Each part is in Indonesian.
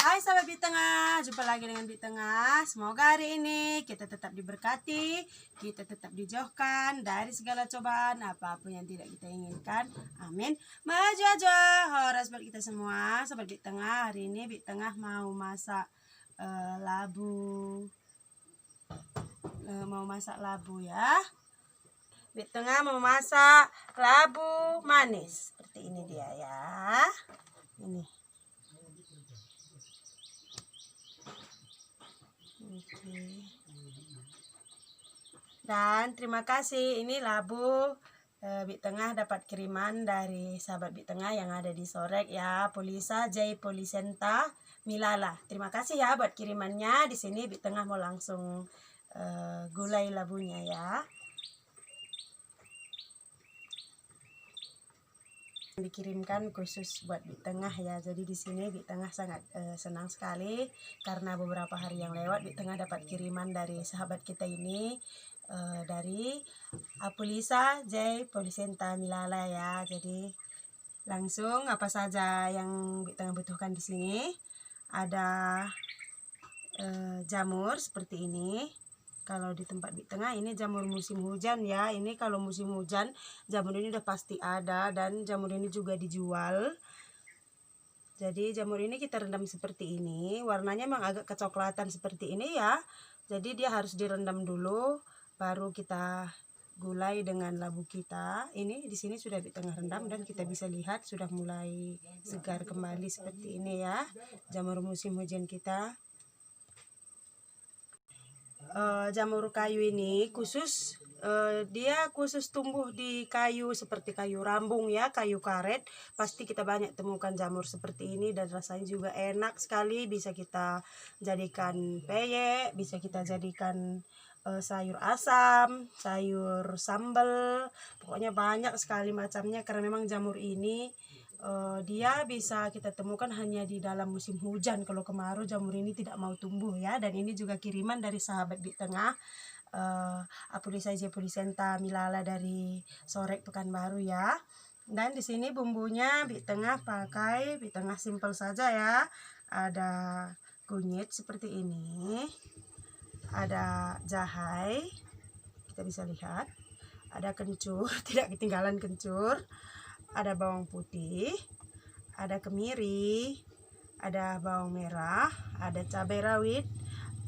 Hai sahabat Bit Tengah, jumpa lagi dengan Bit Tengah. Semoga hari ini kita tetap diberkati, kita tetap dijauhkan dari segala cobaan apapun yang tidak kita inginkan. Amin. Maju aja, horas buat kita semua. Sahabat Bit Tengah, hari ini Bit Tengah mau masak labu, ya. Bit Tengah mau masak labu manis seperti ini dia ya. Ini. Oke. Dan terima kasih, ini labu Bit Tengah dapat kiriman dari sahabat Bit Tengah yang ada di Sorek ya, Polisa J Polisenta Milala. Terima kasih ya buat kirimannya. Di sini Bit Tengah mau langsung gulai labunya ya. Dikirimkan khusus buat Bit Tengah ya. Jadi di sini Bit Tengah sangat senang sekali karena beberapa hari yang lewat Bit Tengah dapat kiriman dari sahabat kita ini, dari Polisa J Polisenta Milala ya. Jadi langsung apa saja yang Bit Tengah butuhkan di sini. Ada jamur seperti ini. Kalau di tempat Bit Tengah ini jamur musim hujan ya. Ini kalau musim hujan jamur ini udah pasti ada, dan jamur ini juga dijual. Jadi jamur ini kita rendam seperti ini. Warnanya memang agak kecoklatan seperti ini ya. Jadi dia harus direndam dulu, baru kita gulai dengan labu kita. Ini di sini sudah Bit Tengah rendam dan kita bisa lihat sudah mulai segar kembali seperti ini ya. Jamur musim hujan kita. Jamur kayu ini khusus dia khusus tumbuh di kayu seperti kayu rambung ya, kayu karet. Pasti kita banyak temukan jamur seperti ini dan rasanya juga enak sekali. Bisa kita jadikan peyek, bisa kita jadikan sayur asam, sayur sambal, pokoknya banyak sekali macamnya. Karena memang jamur ini dia bisa kita temukan hanya di dalam musim hujan. Kalau kemarau jamur ini tidak mau tumbuh ya. Dan ini juga kiriman dari sahabat Bit Tengah, Polisa J Polisenta Milala dari Sorek Pekanbaru ya. Dan di sini bumbunya Bit Tengah pakai Bit Tengah simple saja ya. Ada kunyit seperti ini, ada jahe, kita bisa lihat, ada kencur, tidak ketinggalan kencur, ada bawang putih, ada kemiri, ada bawang merah, ada cabai rawit,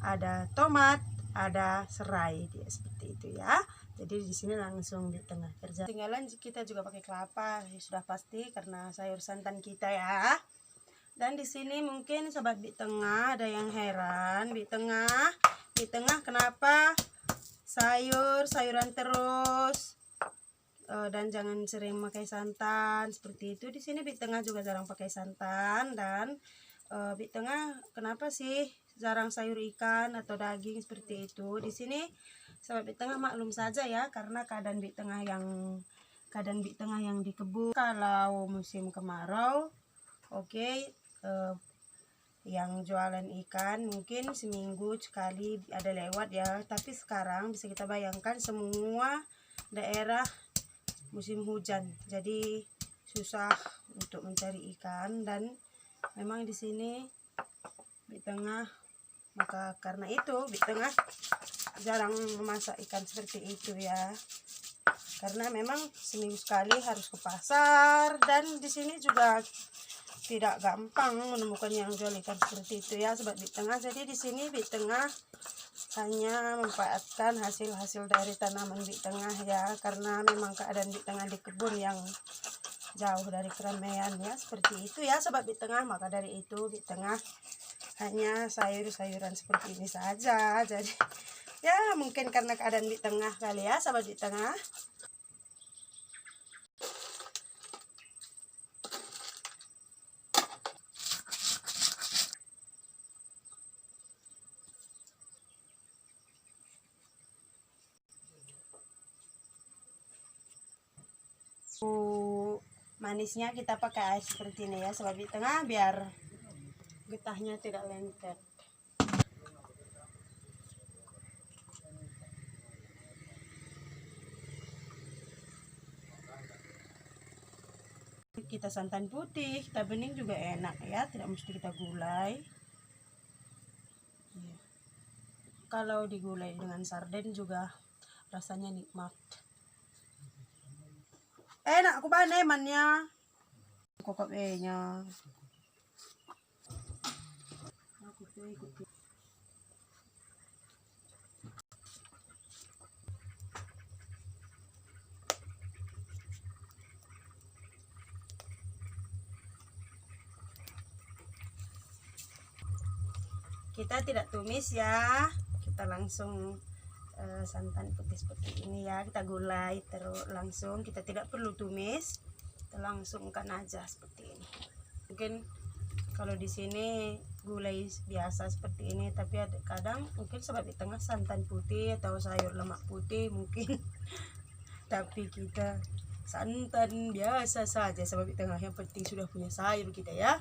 ada tomat, ada serai, dia seperti itu ya. Jadi di sini langsung di tengah kerja. Tinggalan kita juga pakai kelapa, ya sudah pasti karena sayur santan kita ya. Dan di sini mungkin sobat Bit Tengah ada yang heran, Bit Tengah kenapa sayuran terus? Dan jangan sering pakai santan seperti itu. Di sini Bit Tengah juga jarang pakai santan. Dan Bit Tengah kenapa sih jarang sayur ikan atau daging seperti itu? Di sini sahabat Bit Tengah maklum saja ya, karena keadaan Bit Tengah yang di kebun. Kalau musim kemarau, yang jualan ikan mungkin seminggu sekali ada lewat ya. Tapi sekarang bisa kita bayangkan semua daerah musim hujan, jadi susah untuk mencari ikan. Dan memang di sini Bit Tengah, maka karena itu Bit Tengah jarang memasak ikan seperti itu ya, karena memang seminggu sekali harus ke pasar. Dan di sini juga tidak gampang menemukan yang jual ikan seperti itu ya sobat Bit Tengah. Jadi di sini Bit Tengah hanya memanfaatkan hasil-hasil dari tanaman Bit Tengah ya, karena memang keadaan Bit Tengah di kebun yang jauh dari keramaian ya, seperti itu ya sobat Bit Tengah. Maka dari itu Bit Tengah hanya sayur-sayuran seperti ini saja. Jadi ya mungkin karena keadaan Bit Tengah kali ya sobat Bit Tengah. Manisnya kita pakai air seperti ini ya sobat Bit Tengah, biar getahnya tidak lengket. Kita santan putih, kita bening juga enak ya, tidak mesti kita gulai. Iya. Kalau digulai dengan sarden juga rasanya nikmat. Enak aku banget emannya. Kokok nya. Kita tidak tumis ya, kita langsung santan putih seperti ini ya, kita gulai terus langsung, kita tidak perlu tumis, kita langsungkan aja seperti ini. Mungkin kalau di sini gulai biasa seperti ini, tapi ada kadang mungkin sebab di tengah santan putih atau sayur lemak putih mungkin tapi kita santan biasa saja sebab di tengah, yang penting sudah punya sayur kita ya.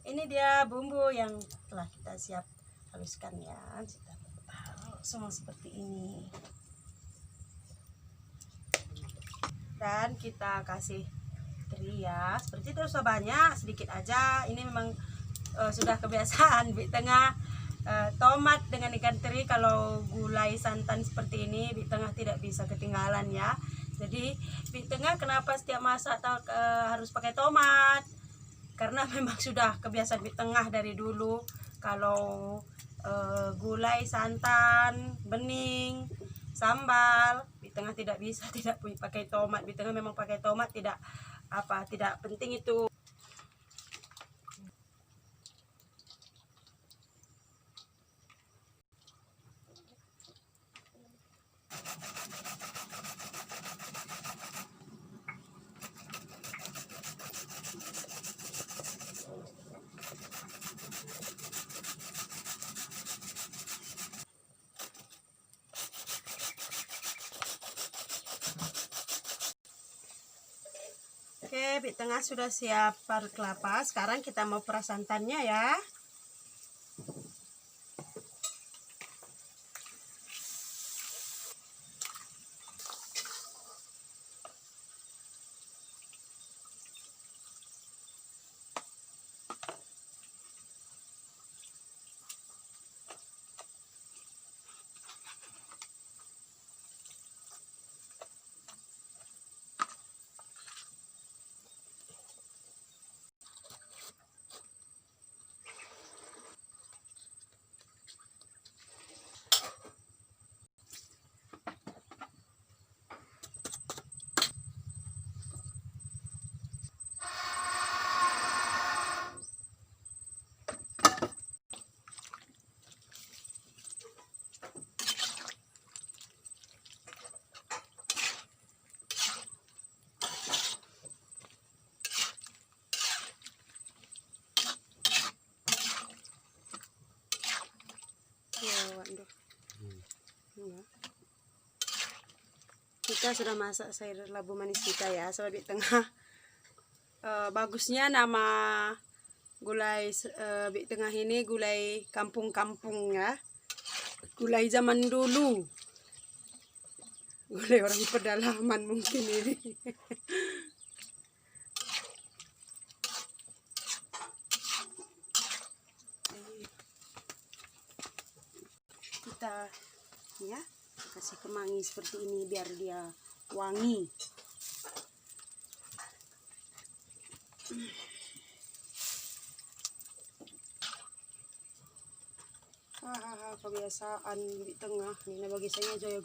Ini dia bumbu yang telah kita siap haluskan ya, kita taruh semua seperti ini dan kita kasih teri ya, seperti itu. Usah banyak, sedikit aja, ini memang sudah kebiasaan di tengah tomat dengan ikan teri. Kalau gulai santan seperti ini di tengah tidak bisa ketinggalan ya. Jadi di tengah kenapa setiap masak harus pakai tomat, karena memang sudah kebiasaan di tengah dari dulu. Kalau gulai santan bening sambal di tengah tidak bisa tidak pakai tomat. Di tengah memang pakai tomat, tidak penting itu. Oke, di tengah sudah siap parut kelapa. Sekarang kita mau peras santannya ya. Kita sudah masak sayur labu manis kita ya, sobat di tengah. Bagusnya nama gulai di tengah ini gulai kampung-kampung ya, gulai zaman dulu, gulai orang pedalaman mungkin ini. Kita ya kasih kemangi seperti ini biar dia wangi. Kebiasaan di tengah ini bagi saya Jaya.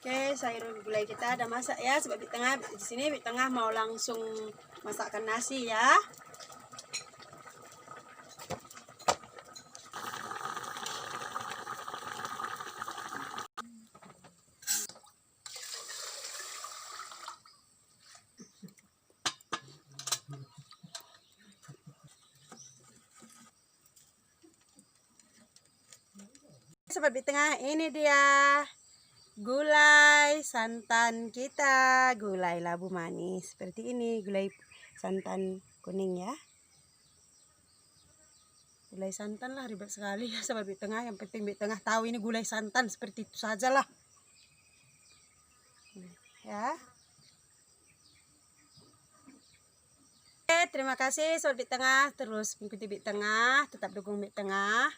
Oke, sayur gulai kita ada masak ya, sebab di tengah di sini di tengah mau langsung masakkan nasi ya. Sobat Big Tengah, ini dia gulai santan kita, gulai labu manis. Seperti ini, gulai santan kuning ya. Gulai santan lah, ribet sekali ya Sobat Big Tengah. Yang penting Big Tengah tahu ini gulai santan, seperti itu sajalah. Ya. Terima kasih Sobat Big Tengah, terus mengikuti Big Tengah, tetap dukung Big Tengah.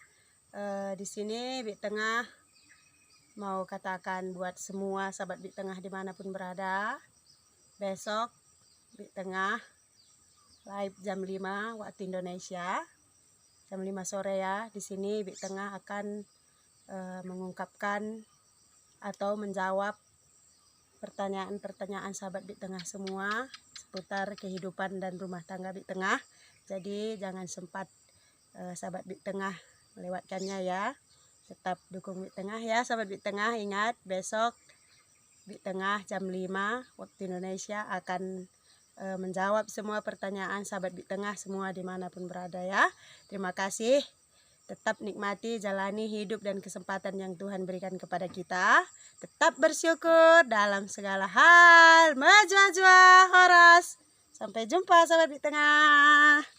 Di sini Big Tengah mau katakan buat semua sahabat Big Tengah dimanapun berada, besok Big Tengah live jam 5 waktu Indonesia, jam 5 sore ya. Di sini Big Tengah akan mengungkapkan atau menjawab pertanyaan-pertanyaan sahabat Big Tengah semua seputar kehidupan dan rumah tangga Big Tengah. Jadi jangan sempat sahabat Big Tengah melewatkannya ya. Tetap dukung Big Tengah ya sahabat Big Tengah. Ingat, besok Big Tengah jam 5 waktu Indonesia akan menjawab semua pertanyaan sahabat Big Tengah semua dimanapun berada ya. Terima kasih. Tetap nikmati, jalani hidup dan kesempatan yang Tuhan berikan kepada kita. Tetap bersyukur dalam segala hal. Majwa-jwa, horas. Sampai jumpa sahabat Big Tengah.